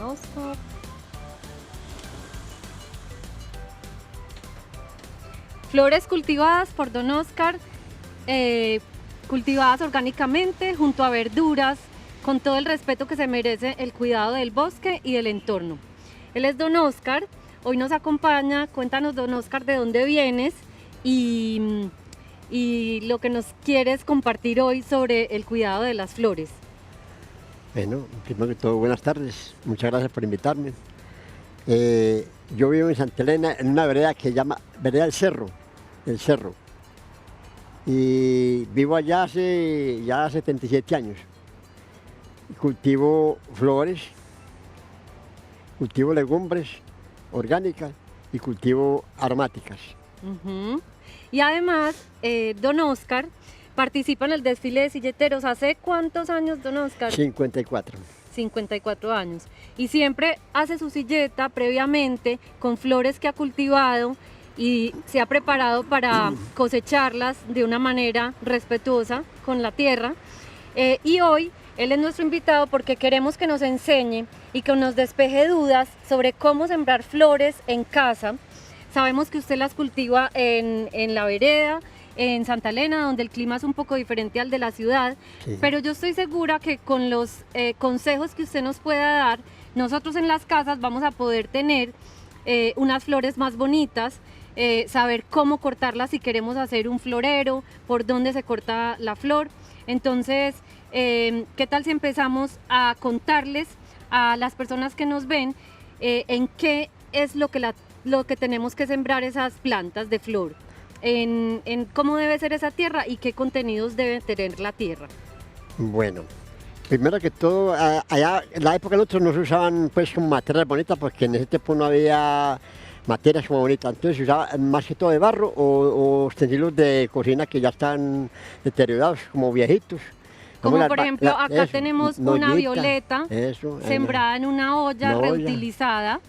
Oscar. Flores cultivadas por don Oscar, cultivadas orgánicamente junto a verduras, con todo el respeto que se merece el cuidado del bosque y del entorno. Él es don Oscar, hoy nos acompaña. Cuéntanos, don Oscar, de dónde vienes y lo que nos quieres compartir hoy sobre el cuidado de las flores. Bueno, primero que todo, buenas tardes. Muchas gracias por invitarme. Yo vivo en Santa Elena, en una vereda que se llama Vereda del Cerro, Y vivo allá hace ya 77 años. Cultivo flores, cultivo legumbres orgánicas y cultivo aromáticas. Y además, don Oscar participa en el desfile de silleteros. ¿Hace cuántos años, don Oscar? 54. 54 años. Y siempre hace su silleta previamente con flores que ha cultivado y se ha preparado para cosecharlas de una manera respetuosa con la tierra. Y hoy él es nuestro invitado porque queremos que nos enseñe y que nos despeje dudas sobre cómo sembrar flores en casa. Sabemos que usted las cultiva en la vereda, en Santa Elena, donde el clima es un poco diferente al de la ciudad, sí. Pero yo estoy segura que con los consejos que usted nos pueda dar, nosotros en las casas vamos a poder tener unas flores más bonitas, saber cómo cortarlas si queremos hacer un florero, por dónde se corta la flor. Entonces, ¿qué tal si empezamos a contarles a las personas que nos ven en qué es lo que tenemos que sembrar esas plantas de flor? En cómo debe ser esa tierra y qué contenidos debe tener la tierra. Bueno, primero que todo, allá en la época nosotros no se usaban pues como materias bonitas porque en ese tiempo no había materias como bonitas, entonces se usaba más que todo de barro o utensilios de cocina que ya están deteriorados, como viejitos. Como por ejemplo, acá tenemos una violeta sembrada en una olla reutilizada.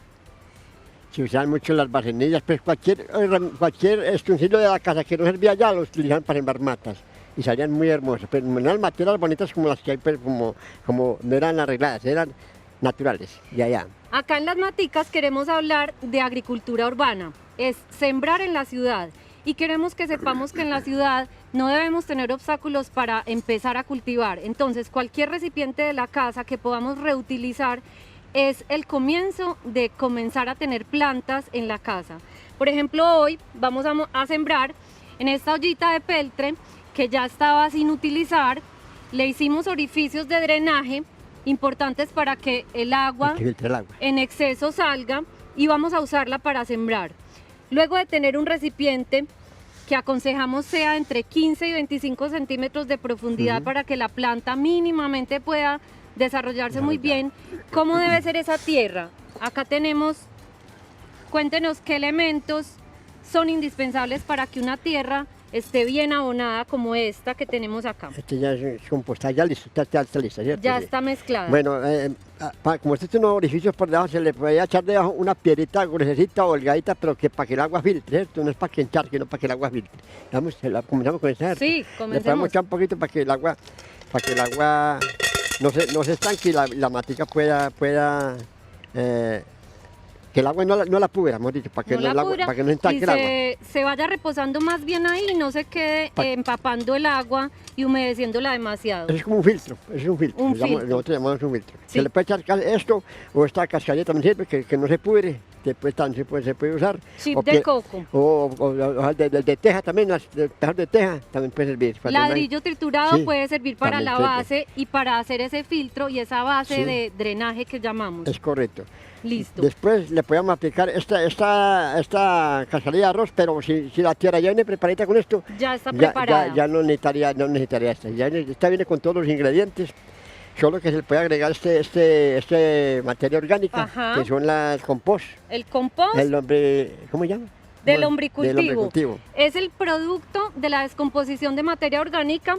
Se usaban mucho las bacenillas, pues cualquier utensilio de la casa que no servía ya lo utilizaban para sembrar matas y salían muy hermosas, pero no eran materias bonitas como las que hay, pues, como no eran arregladas, eran naturales, de allá. Acá en las maticas queremos hablar de agricultura urbana, es sembrar en la ciudad, y queremos que sepamos que en la ciudad no debemos tener obstáculos para empezar a cultivar. Entonces, cualquier recipiente de la casa que podamos reutilizar es el comienzo de comenzar a tener plantas en la casa. Por ejemplo, hoy vamos a sembrar en esta ollita de peltre que ya estaba sin utilizar. Le hicimos orificios de drenaje importantes para que el agua en exceso salga, y vamos a usarla para sembrar. Luego de tener un recipiente que aconsejamos sea entre 15 y 25 centímetros de profundidad para que la planta mínimamente pueda desarrollarse muy bien. ¿Cómo debe ser esa tierra? Acá tenemos, cuéntenos qué elementos son indispensables para que una tierra esté bien abonada como esta que tenemos acá. Este ya es compostada, ya listo, está lista, ¿cierto? Ya está mezclada. Bueno, como este tiene unos orificios por debajo, se le puede echar debajo una piedrita gruesecita o holgadita, pero que para que el agua filtre, ¿cierto? No es para que encharque, sino para que el agua filtre. Comenzamos con esta. Sí, comencemos. Le podemos echar un poquito para que el agua no se estanque y la matica pueda que el agua no la pudra, hemos dicho, para que no se estanque el agua. Se vaya reposando más bien ahí y no se quede empapando el agua y humedeciéndola demasiado. Eso es como un filtro, nosotros llamamos un filtro. Sí. Se le puede echar esto o esta cascalleta también sirve, que no se pudre, después se puede usar. Chip de coco. O de teja también, las tejas de teja también puede servir. Ladrillo triturado sí, puede servir para la base y para hacer ese filtro y esa base de drenaje que llamamos. Es correcto. Listo. Después le podemos aplicar esta cascarilla de arroz, pero si la tierra ya viene preparadita con esto, ya está preparada. Ya no necesitaría esta. Esta viene con todos los ingredientes, solo que se le puede agregar este materia orgánica, que son el compost. El compost. ¿Cómo se llama? Del lombricultivo. Es el producto de la descomposición de materia orgánica,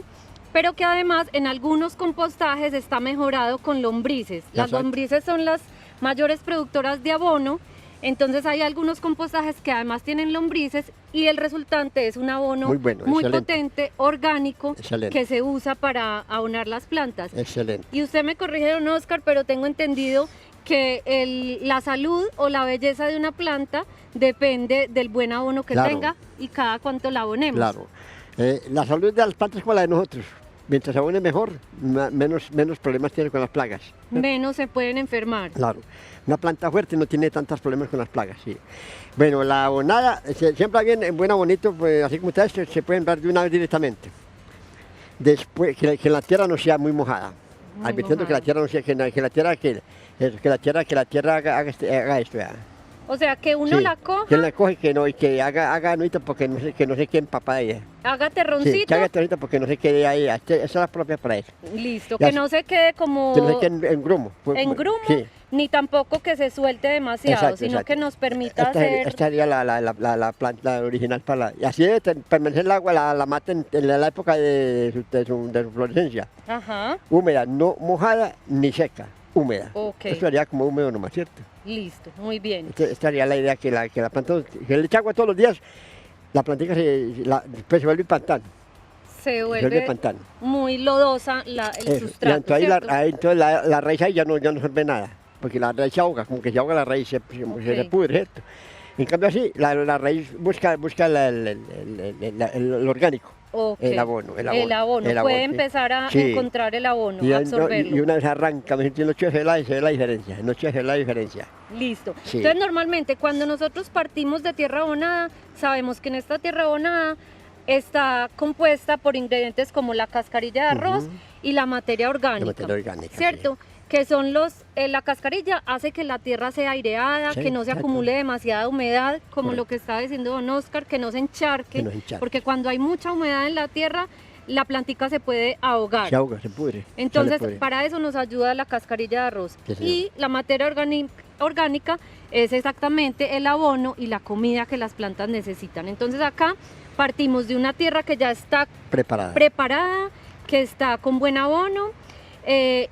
pero que además en algunos compostajes está mejorado con lombrices. Las lombrices son las mayores productoras de abono, entonces hay algunos compostajes que además tienen lombrices y el resultante es un abono muy potente, orgánico, que se usa para abonar las plantas. Excelente. Y usted me corrige, don Oscar, pero tengo entendido que la salud o la belleza de una planta depende del buen abono que Claro. tenga y cada cuánto la abonemos. Claro. La salud de las plantas es como la de nosotros. Mientras se abone mejor, menos problemas tiene con las plagas. Menos se pueden enfermar. Claro. Una planta fuerte no tiene tantos problemas con las plagas, sí. Bueno, la abonada, siempre bien en buen abonito, pues así como ustedes, se pueden dar de una vez directamente. Después, que la tierra no sea muy mojada. Muy Advirtiendo que la mojada. tierra no sea, que la tierra haga esto, ya. O sea, que uno Sí, la coja, que la coge y que haga nuita porque que no se quede empapada ella. haga Sí, terroncito, que haga nuita porque no se quede ahí. Esa es la propia para eso. listo, Ya que no se quede como Que no se quede en grumo. en grumo, Sí. ni tampoco que se suelte demasiado, Exacto, sino exacto. que nos permita Esta hacer... sería la planta original para y así debe permanecer el agua, la mata en la época de su florescencia. Ajá, Húmeda, no mojada ni seca, húmeda. Ok. Esto sería como húmedo nomás, ¿cierto? listo, muy bien. Esta sería la idea que la planta, que le echa agua todos los días, la plantita después se vuelve pantano. Se Se vuelve vuelve pantano. muy lodosa el Eso. Y sustrato, entonces, ¿cierto? entonces la raíz ahí ya no sirve nada, porque la raíz se ahoga, como que se ahoga la raíz, se pudre, ¿cierto? En cambio así, la raíz busca el orgánico, Ok. el abono. Puede sí. empezar a Sí. encontrar el abono, Y, absorberlo. y una vez arranca, en la noche se ve la diferencia, en noche se ve la diferencia. Listo. Sí. Entonces, normalmente cuando nosotros partimos de tierra abonada, sabemos que en esta tierra abonada está compuesta por ingredientes como la cascarilla de arroz Ujú. y la materia orgánica. materia orgánica, ¿Cierto? Que son la cascarilla hace que la tierra sea aireada, Sí, que no se exacto. acumule demasiada humedad, como Correcto. lo que estaba diciendo don Oscar, que no se encharque, Que no se encharque. porque cuando hay mucha humedad en la tierra, la plantica se puede ahogar. Se ahoga, se pudre. Entonces, se le pudre. para eso nos ayuda la cascarilla de arroz. Sí, señor. Y la materia orgánica es exactamente el abono y la comida que las plantas necesitan. Entonces, acá partimos de una tierra que ya está Preparada. preparada, que está con buen abono.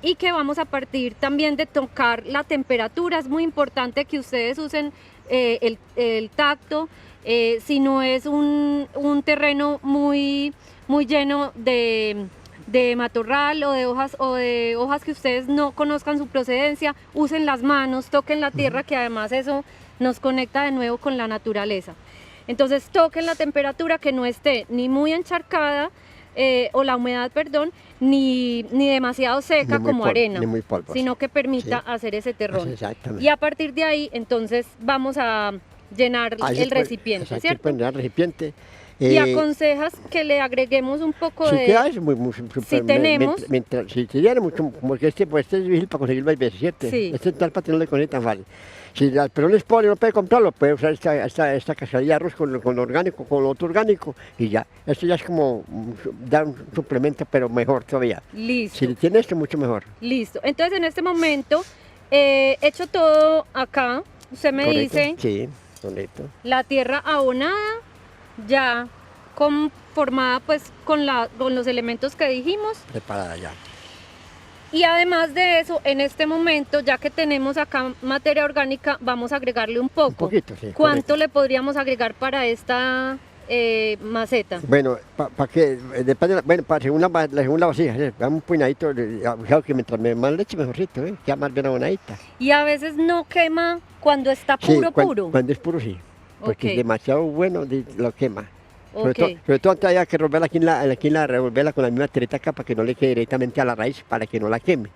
Y que vamos a partir también de tocar la temperatura. Es muy importante que ustedes usen el tacto. Si no es un terreno muy lleno de matorral o de hojas que ustedes no conozcan su procedencia, usen las manos, toquen la tierra, que además eso nos conecta de nuevo con la naturaleza. Entonces toquen la temperatura, que no esté ni muy encharcada, o la humedad, perdón, ni demasiado seca Ni muy como polvo, arena, ni muy polvo, sino que permita Sí. hacer ese terrón. Exactamente. Y a partir de ahí, entonces, vamos a llenar Ahí el se puede- recipiente, exacto, ¿cierto? pueden llenar el recipiente. Y aconsejas que le agreguemos un poco Si de... queda eso muy súper. Si tenemos- Si tiene mucho, porque este es difícil para conseguirlo, hay veces, ¿cierto? Sí. Este tal para no le consigue tan fácil. Si el perón es pobre y no puede comprarlo, puede usar esta cascarilla de arroz con lo orgánico, con lo otro orgánico, y ya. Esto ya es como dar un suplemento, pero mejor todavía. Listo, Si tiene esto, mucho mejor. listo. Entonces, en este momento, hecho todo acá, usted me ¿Correcto? dice, Sí, correcto. la tierra abonada, ya conformada pues con los elementos que dijimos. Preparada ya. Y además de eso, en este momento, ya que tenemos acá materia orgánica, vamos a agregarle un poco. Un poquito, sí. ¿Cuánto correcto. le podríamos agregar para esta maceta? Bueno, para que, depende, bueno, según la vasija, ¿sí? Dame un puñadito, fijaos que mientras más leche, mejorcito, ¿eh? Queda más bien abonadita. Y a veces no quema cuando está Sí, puro, puro. Cuando es puro, sí. Porque Ok. es demasiado bueno, lo quema. Ok. Sobre todo antes había que revolverla revolverla con la misma tirita acá para que no le quede directamente a la raíz, para que no la queme.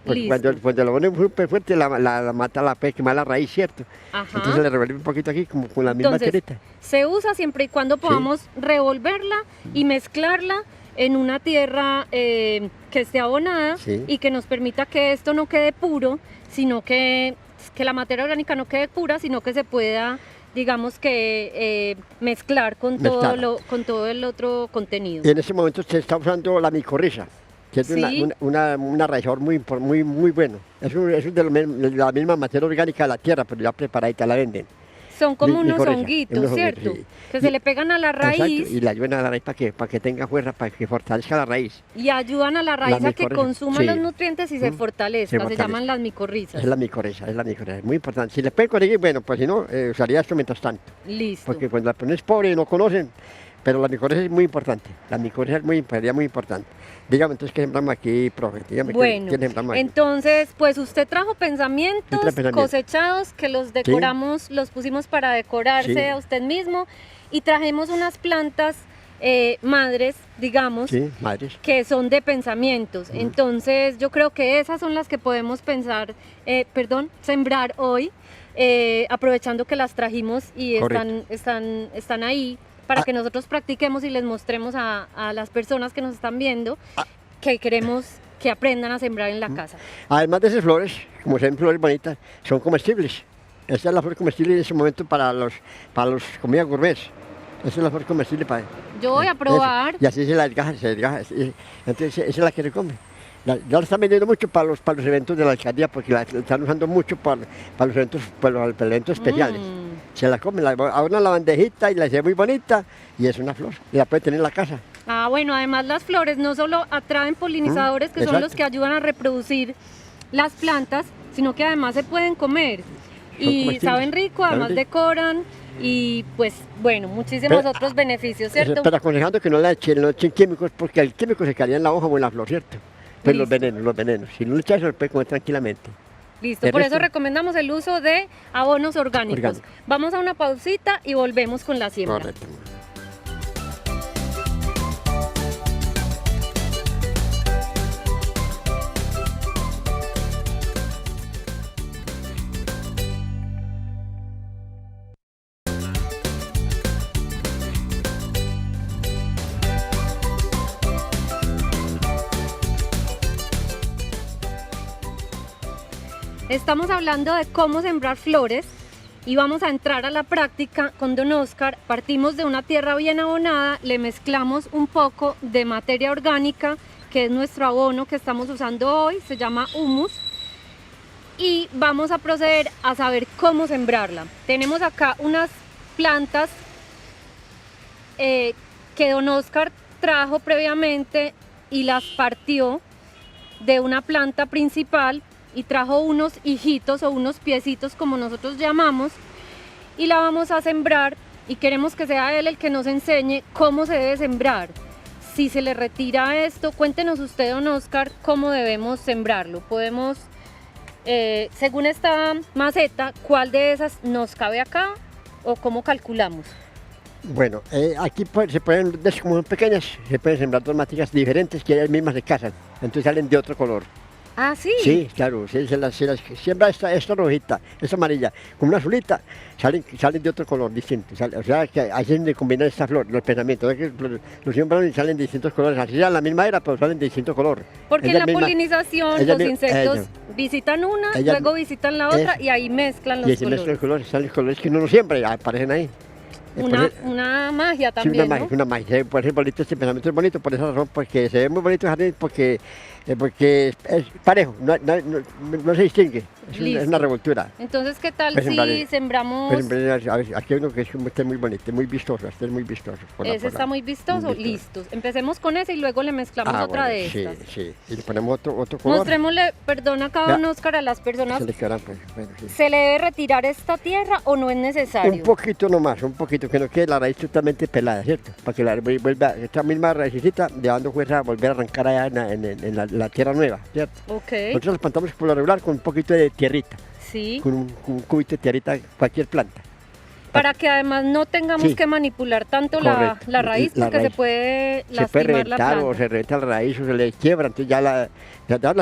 Porque Listo. cuando lo ponen súper fuerte, la mata, la puede quemar la raíz, ¿cierto? Ajá. Entonces le revuelve un poquito aquí, como con la misma Entonces, tirita. se usa siempre y cuando podamos revolverla y mezclarla en una tierra que esté abonada Sí. y que nos permita que esto no quede puro, sino que la materia orgánica no quede pura, sino que se pueda, digamos que mezclar con Mezclarla. con todo el otro contenido. Y en ese momento se está usando la micorriza, que es Sí. una raizador muy bueno. Es de la misma materia orgánica de la tierra, pero ya preparadita la venden. Son como unos micorriza, honguitos, unos ¿cierto? honguitos, sí. Que Y- se le pegan a la raíz Exacto, y la ayudan a la raíz para que tenga fuerza, para que fortalezca la raíz. y ayudan a la raíz a que micorriza, consuma sí. los nutrientes y se fortalezca. Se fortalece. llaman las micorrizas. Es la micorriza, es muy importante. Si le pueden conseguir, bueno, pues si no, usaría esto mientras tanto. Listo. Porque cuando la persona es pobre y no conocen, pero la micorriza es muy importante, la micorriza es sería muy importante. Dígame entonces qué sembramos aquí, profe, dígame Bueno, qué sembramos aquí. entonces, pues usted trajo pensamientos cosechados que los decoramos, sí, los pusimos para decorarse, sí, a usted mismo, y trajimos unas plantas madres, digamos, sí, madres, que son de pensamientos. Entonces yo creo que esas son las que podemos sembrar hoy, aprovechando que las trajimos y están ahí para que nosotros practiquemos y les mostremos a las personas que nos están viendo que queremos que aprendan a sembrar en la casa. Además de esas flores, como se ven flores bonitas, son comestibles. Esta es la flor comestible en ese momento para los comidas gourmet. Esa es la flor comestible para... Yo voy a probar. Eso. Y así se desgaja. Entonces esa es la que se come. Ya la están vendiendo mucho para los eventos de la alcaldía, porque la están usando mucho para los eventos, para los eventos especiales. Se la comen, abren la bandejita y la hace muy bonita, y es una flor, y la puede tener en la casa. Ah, bueno, además las flores no solo atraen polinizadores, que son los que ayudan a reproducir las plantas, sino que además se pueden comer. Y saben rico, además decoran, y pues bueno, muchísimos otros beneficios, ¿cierto? Pero aconsejando que no le echen químicos, porque el químico se caería en la hoja o en la flor, ¿cierto? Pues los venenos. Si no le echas, se lo puede comer tranquilamente. Listo, por eso recomendamos el uso de abonos orgánicos. Vamos a una pausita y volvemos con la siembra. Correcto. Estamos hablando de cómo sembrar flores y vamos a entrar a la práctica con don Oscar. Partimos de una tierra bien abonada, le mezclamos un poco de materia orgánica, que es nuestro abono que estamos usando hoy, se llama humus, y vamos a proceder a saber cómo sembrarla. Tenemos acá unas plantas que don Oscar trajo previamente y las partió de una planta principal y trajo unos hijitos o unos piecitos, como nosotros llamamos, y la vamos a sembrar, y queremos que sea él el que nos enseñe cómo se debe sembrar. Si se le retira esto, cuéntenos usted, don Oscar, cómo debemos sembrarlo. Podemos, según esta maceta, ¿cuál de esas nos cabe acá o cómo calculamos? Bueno, aquí se pueden, como son pequeñas, se pueden sembrar dos maticas diferentes que ellas mismas se casan, entonces salen de otro color. Ah, ¿sí? Sí, claro, se las siembra esta rojita, esta amarilla, con una azulita, salen de otro color distinto. O sea, que hacen de combinar esta flor, los pensamientos, los siembran y salen de distintos colores, así ya la misma era, pero salen de distinto color. Porque en la polinización los insectos visitan una, luego visitan la otra y ahí mezclan los colores. Y mezclan los colores, salen colores que uno no siembra y aparecen ahí. Una magia también, sí, una magia, por ejemplo, bonito, este pensamiento es bonito por esa razón, porque se ve muy bonito el jardín, porque es parejo, no se distingue, es una revoltura. Entonces, ¿qué tal si sembramos? Aquí hay uno que está muy bonito, muy vistoso, este es muy vistoso. Ese está muy vistoso, listos. Empecemos con ese y luego le mezclamos otra de estas. Sí, y le ponemos otro color. Mostrémosle, perdón acá, don Oscar, a las personas. ¿Se le debe retirar esta tierra o no es necesario? Un poquito nomás, un poquito, que no quede la raíz totalmente pelada, ¿cierto? Para que vuelva, esta misma raízcita, llevando fuerza a volver a arrancar allá en la tierra nueva, ¿cierto? Ok. Nosotros los plantamos por lo regular con un poquito de tierrita. Sí. Con un cubito de tierrita, cualquier planta. Para que además no tengamos que manipular tanto la raíz, porque se puede lastimar reventar la planta. O se revienta la raíz o se le quiebra, entonces ya la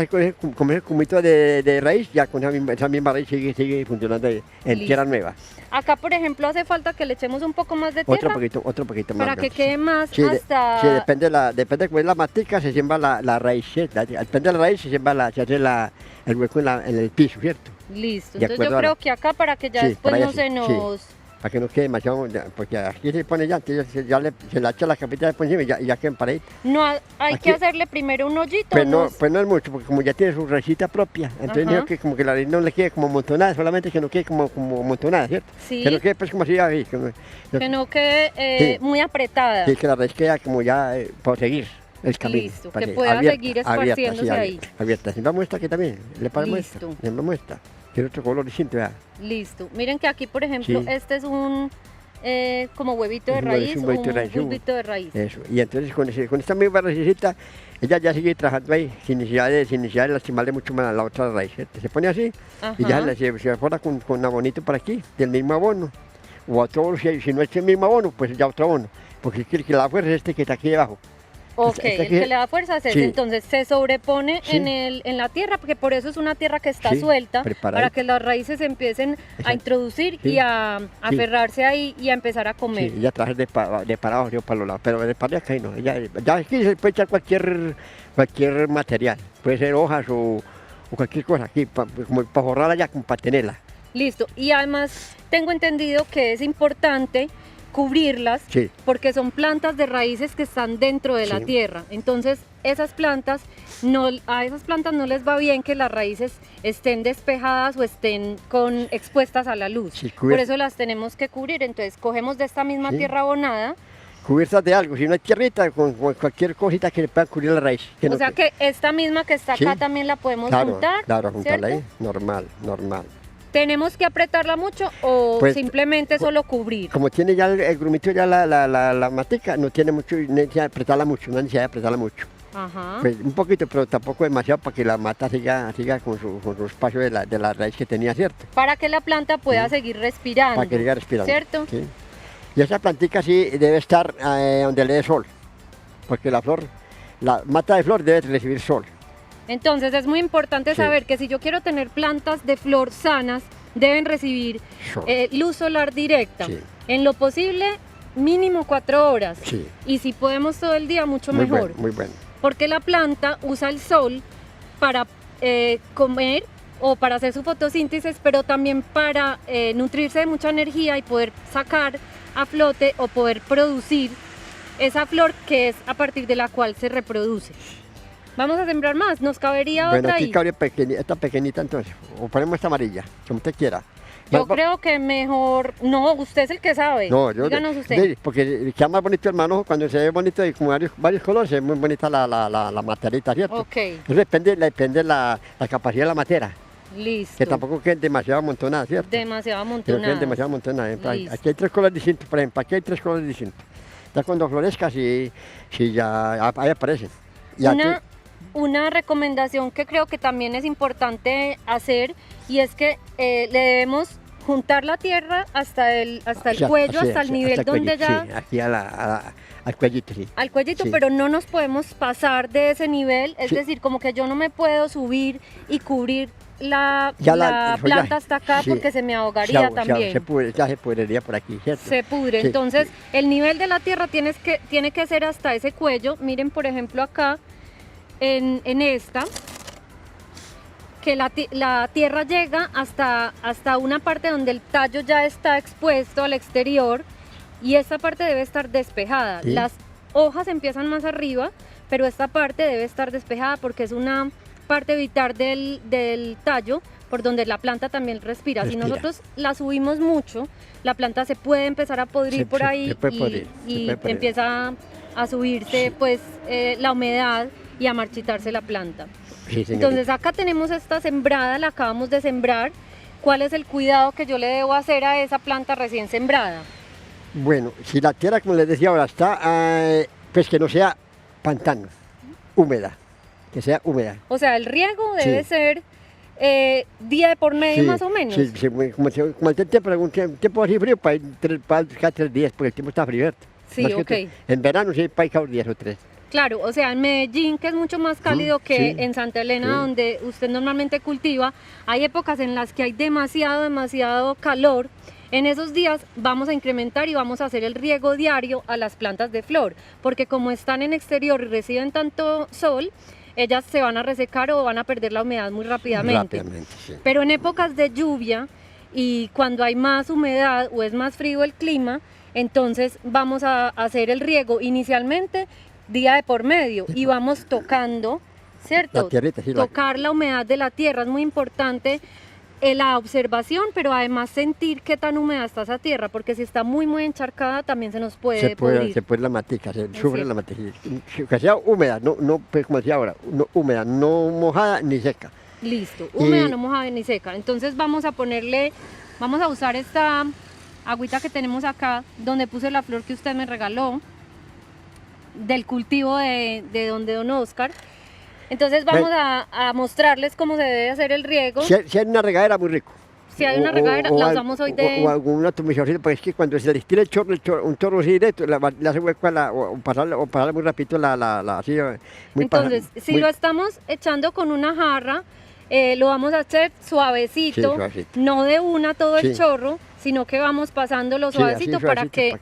con ese cubito de raíz, ya con esa misma raíz sigue funcionando en tierra nueva. Acá, por ejemplo, hace falta que le echemos un poco más de tierra. Otro poquito más. Para que quede más hasta... Sí, depende de cómo es la matica, se siembra la raíz, depende de la raíz, se hace el hueco en el piso, ¿cierto? Listo, entonces yo creo que acá para que ya después no se nos... Sí, para que no quede demasiado, porque aquí se pone ya, entonces se le echa la capita de por encima y ya queda paradita. No, hay que hacerle primero un hoyito. Pues no es mucho, porque como ya tiene su raicita propia, entonces digo que como que la raíz no le quede como amontonada, solamente que no quede como amontonada, ¿cierto? Sí. Que no quede pues como así, que no quede muy apretada. Sí, que la raíz queda como ya por seguir el camino. Listo, que pueda seguir esparciéndose ahí. Abierta, si vamos esta aquí también, le paramos Listo. esta, tiene otro color distinto, ¿verdad? Listo, miren que aquí por ejemplo este es un como huevito de Es raíz un o huevito de un raíz, un- bulbito de raíz. Eso. Y entonces con esta misma raicita, ella ya sigue trabajando ahí, sin necesidad de lastimarle mucho más a la otra raíz, ¿cierto? Se pone así y ya Ajá. se abona con abonito por aquí, del mismo abono. O otro abono, si no es el mismo abono, pues ya otro abono. Porque es que el que la fuerza es este que está aquí debajo. Ok, Este el aquí- que le da fuerza es ese, sí. entonces se sobrepone Sí. en la tierra, porque por eso es una tierra que está Sí, suelta, preparadita. para que las raíces empiecen a Exacto. introducir Sí. y a aferrarse ahí y a empezar a comer. Sí, ella trabaja de para abajo, yo para los lados, pero de para acá no. Ya aquí se puede echar cualquier material, puede ser hojas o cualquier cosa aquí, como para forrarla ya, como para tenerla. Listo, y además tengo entendido que es importante cubrirlas Sí. porque son plantas de raíces que están dentro de la Sí. tierra. Entonces, a esas plantas no les va bien que las raíces estén despejadas o estén expuestas a la luz. Sí, Por eso las tenemos que cubrir. Entonces, cogemos de esta misma Sí. tierra abonada. Cubiertas de algo, si no hay tierrita, con cualquier cosita que le pueda cubrir la raíz. O sea que esta misma que está acá Sí. también la podemos Claro, juntar. claro, juntarla ¿cierto? ahí, normal. ¿Tenemos que apretarla mucho o Pues, simplemente solo cubrir? Como tiene ya el grumito, ya la matica, no tiene mucho necesidad de apretarla mucho, no hay necesidad de apretarla mucho. Ajá. Pues un poquito, pero tampoco demasiado para que la mata siga con su espacio de la raíz que tenía, ¿cierto? Para que la planta pueda seguir respirando. Para que siga respirando. ¿Cierto? Sí. Y esa plantica sí debe estar donde le dé sol, porque la mata de flor debe recibir sol. Entonces es muy importante Sí. saber que si yo quiero tener plantas de flor sanas, deben recibir Sol. luz solar directa. Sí. En lo posible, mínimo 4 horas. Sí. Y si podemos todo el día, mucho Muy mejor. bueno, muy bueno. Porque la planta usa el sol para comer o para hacer su fotosíntesis, pero también para nutrirse de mucha energía y poder sacar a flote o poder producir esa flor que es a partir de la cual se reproduce. Vamos a sembrar más, nos cabería Bueno, otra aquí ahí. cabría esta pequeñita entonces, o ponemos esta amarilla, como usted quiera. Yo Va- creo que mejor, no, usted es el que sabe. No, yo Díganos usted. porque queda más bonito el manojo cuando se ve bonito y con varios colores, se ve muy bonita la materita, ¿cierto? Ok, Eso depende la capacidad de la matera, listo. que tampoco queden demasiado amontonadas, ¿cierto? Demasiado Que no amontonado. queden demasiado amontonadas. Listo. Aquí hay 3 colores distintos, por ejemplo, aquí hay 3 colores distintos. Ya cuando florezca, sí ya ahí aparecen. Y aquí- Una recomendación que creo que también es importante hacer y es que le debemos juntar la tierra hasta el sí, cuello, así, hasta el así, nivel hasta el donde cuellito, ya... sí, aquí al cuellito, sí. Al cuellito, Sí. pero no nos podemos pasar de ese nivel, es Sí. decir, como que yo no me puedo subir y cubrir la Ya planta el follaje, hasta acá sí. porque se me ahogaría Se también. ya se pudriría por aquí, ¿cierto? Se pudre. Sí, Entonces, sí. el nivel de la tierra tiene que ser hasta ese cuello. Miren, por ejemplo, acá en esta, que la tierra llega hasta una parte donde el tallo ya está expuesto al exterior y esta parte debe estar despejada. Sí. Las hojas empiezan más arriba, pero esta parte debe estar despejada porque es una parte vital del tallo por donde la planta también respira. Si Respira. nosotros la subimos mucho, la planta se puede empezar a podrir por ahí se puede podrir, y se puede podrir. empieza a subirse pues la humedad y a marchitarse la planta. Sí, señorita. Entonces acá tenemos esta sembrada, la acabamos de sembrar. ¿Cuál es el cuidado que yo le debo hacer a esa planta recién sembrada? Bueno, si la tierra, como les decía ahora, está, pues que no sea pantano, húmeda, que sea húmeda. O sea, el riego debe Sí. ser día de por medio Sí, más o menos. Sí, sí, como el tiempo, un tiempo así frío, para cada 3 días, porque el tiempo está frío, ¿cierto? Sí, Más que ok. todo. En verano sí, para cada 10 o 3. Claro, o sea, en Medellín, que es mucho más cálido que sí, en Santa Elena, sí. donde usted normalmente cultiva, hay épocas en las que hay demasiado calor. En esos días vamos a incrementar y vamos a hacer el riego diario a las plantas de flor, porque como están en exterior y reciben tanto sol, ellas se van a resecar o van a perder la humedad muy rápidamente. Sí. Pero en épocas de lluvia y cuando hay más humedad o es más frío el clima, entonces vamos a hacer el riego inicialmente día de por medio y vamos tocando, ¿cierto? La tierrita, sí, Tocar la humedad de la tierra es muy importante. La observación, pero además sentir qué tan húmeda está esa tierra, porque si está muy encharcada también se nos puede pudrir. se puede la matica, se sufre cierto. la matica. Que sea húmeda, no, pues como decía ahora, no húmeda, no mojada ni seca. Listo, húmeda, Y- no mojada ni seca. Entonces vamos a usar agüita que tenemos acá, donde puse la flor que usted me regaló, del cultivo de donde don Oscar. Entonces vamos a mostrarles cómo se debe hacer el riego. Si hay una regadera, muy rico. Si hay una regadera, la usamos hoy de... O algún atomizadorcito, porque es que cuando se le estira el chorro, un chorro así directo, le hace hueco o pasarle muy rapidito así, muy Entonces, si lo estamos echando con una jarra, lo vamos a hacer suavecito, Sí, suavecito. no de una todo el Sí. chorro, sino que vamos pasándolo suavecito, para que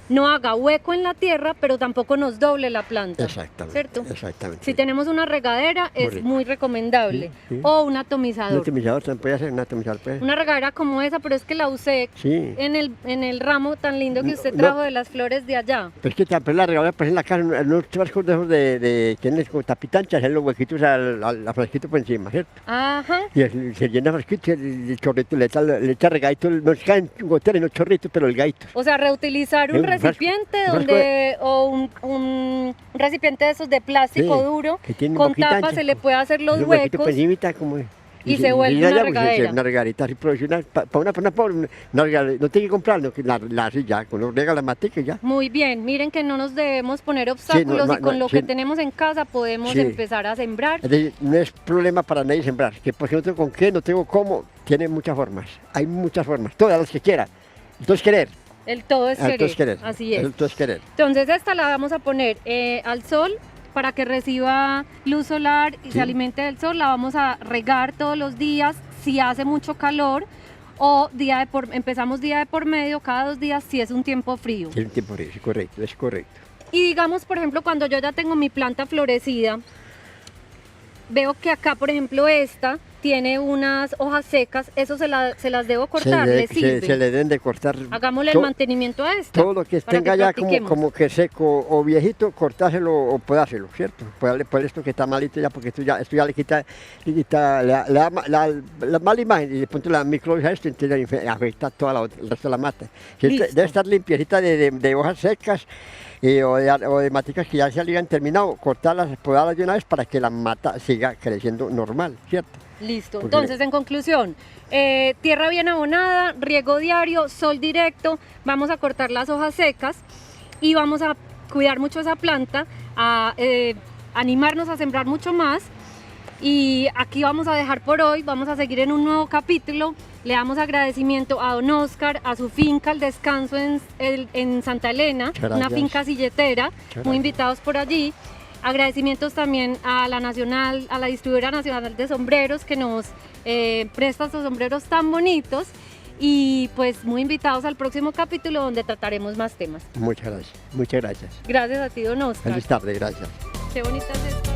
no haga hueco en la tierra, pero tampoco nos doble la planta. Exactamente. ¿Cierto? Exactamente. Si tenemos una regadera, es rico. muy recomendable. Sí, sí. O un Un atomizador. atomizador también puede hacer, un atomizador puede. Una regadera como esa, pero es que la usé Sí. en el ramo tan lindo que usted No. trajo de las flores de allá. Pero es que también la regadera, pues en la casa, en unos frascos de esos de tienes como tapitanchas, en los huequitos al frasquito por encima, ¿cierto? Ajá. Y se llena frasquito y el chorrito le echa regadito, no caen goteras, no chorritos, pero el gaito. O sea, reutilizar un Un frasco- recipiente un frasco donde, o un recipiente de esos de plástico Sí, duro, que tiene un con poquito tapa ancho. se le puede hacer los Un huequito huecos. por encimita, como... Y se vuelve una ya, pues, regadera. Una regadita así profesional, para una pobre, una regadera, no tiene que comprarlo, que la así ya, con los rega la matica y ya. Muy bien, miren que no nos debemos poner obstáculos y con lo que tenemos en casa podemos Sí. empezar a sembrar. Es decir, no es problema para nadie sembrar, que porque no tengo con qué, no tengo cómo, tiene muchas formas, hay muchas formas, todas las que quiera. Entonces querer. El todo es querer. Entonces querer. Así es. Entonces querer. Entonces esta la vamos a poner al sol para que reciba luz solar y Sí. se alimente del sol. La vamos a regar todos los días si hace mucho calor, o empezamos día de por medio, cada 2 días si es un tiempo frío. Tiene tiempo de eso, es correcto. Y digamos, por ejemplo, cuando yo ya tengo mi planta florecida, veo que acá, por ejemplo, esta tiene unas hojas secas, eso se las debo cortar, ¿le sirve? Se le deben de cortar. Hagámosle el to- mantenimiento a esta. Todo lo que para tenga que ya practiquemos. como que seco o viejito, cortárselo o podáselo, ¿cierto? Por esto que está malito ya, porque esto ya le quita la mala imagen y de pronto la microbios a esto, entonces afecta toda el resto de la mata. Listo. Debe estar limpiecita de hojas secas o de maticas que ya se habían terminado, cortarlas, podarlas de una vez para que la mata siga creciendo normal, ¿cierto? Listo. Porque- Entonces, en conclusión, tierra bien abonada, riego diario, sol directo, vamos a cortar las hojas secas y vamos a cuidar mucho esa planta, a animarnos a sembrar mucho más. Y aquí vamos a dejar por hoy, vamos a seguir en un nuevo capítulo. Le damos agradecimiento a don Oscar, a su finca, El Descanso en Santa Elena, Muchas una gracias. finca silletera, Muchas muy gracias. invitados por allí. Agradecimientos también a la distribuidora nacional de sombreros que nos presta estos sombreros tan bonitos, y pues muy invitados al próximo capítulo donde trataremos más temas. Muchas gracias, muchas gracias. Gracias a ti, don Oscar. Feliz tarde, gracias. Qué bonita es esta.